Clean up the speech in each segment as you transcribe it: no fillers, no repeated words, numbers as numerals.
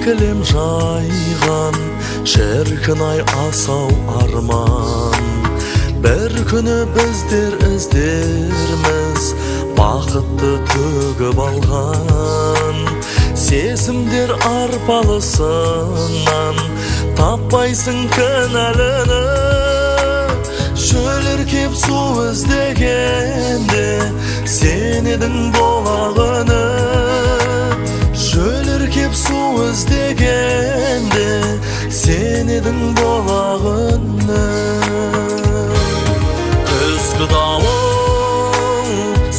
кілем жайған, шіркін ай асау арман. Бір күні біздер іздерміз, бақытты төгіп алған. Сезімдер арпалысынан, таппайсың кінәліні. Шөліркеп су іздегенде, сен едің болағыны. Шөліркеп су іздегенде, сен едің болағыны. Күзгі дауыл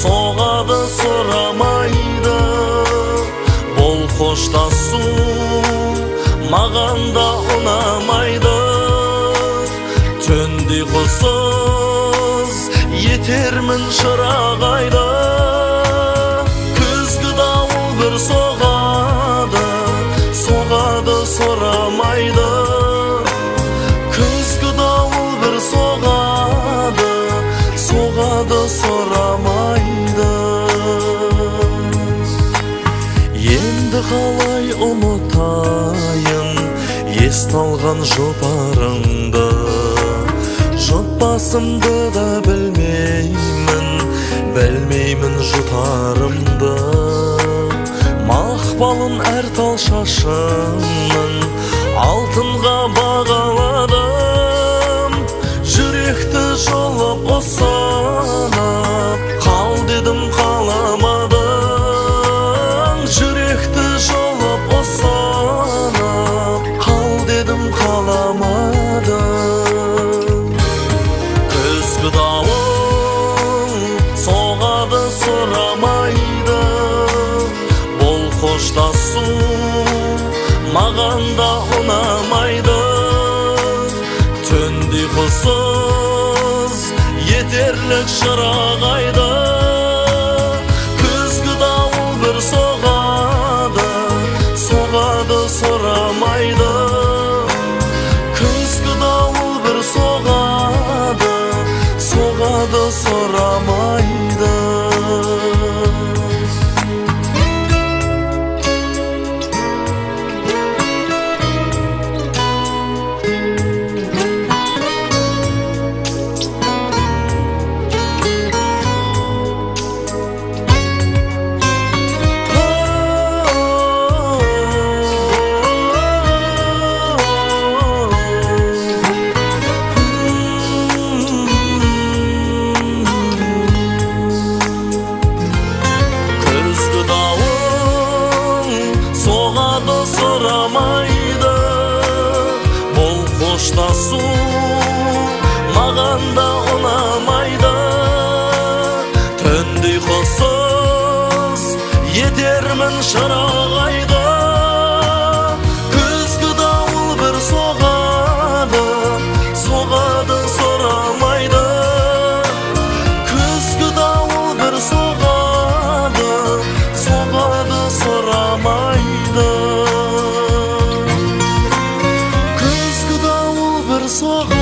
соғады сұрамайды, бұл қоштасу маған да ұнамайды. Түнде құсыз етермін шырағайды. Күзгі дауыл бір соғады, соғады сұрамайды. Күзгі дауыл бір соғады, соғады сұрамайды. Енді қалай ұмытайын есталған жұпарыңды. Жұтпасымды да білмеймін жұтарымды. Мақпалын әр тал шашымның алтынға бағаладым. Жүректі жолып ұсынып қал дедім, қаламадым. Жүректі жолып ұсынып қал дедім, қаламадым. Күзгі дауыл соғады сұрамайды, бұл қоштасу маған да ұнамайды. Түнде құсыз етерлік шырағайды. Күзгі дауыл бір соғады, соғады сұрамайды. Күзгі дауыл бір соғады, соғады сұрамайды. Сұрамайды, бұл қоштасу маған да ұнамайды. Түнде құсыз етермін шырағайды. Күзгі дауыл бір соғады, соғады сұрамайды. Күзгі дауыл бір соғады, соғады сұрамайды. Соғады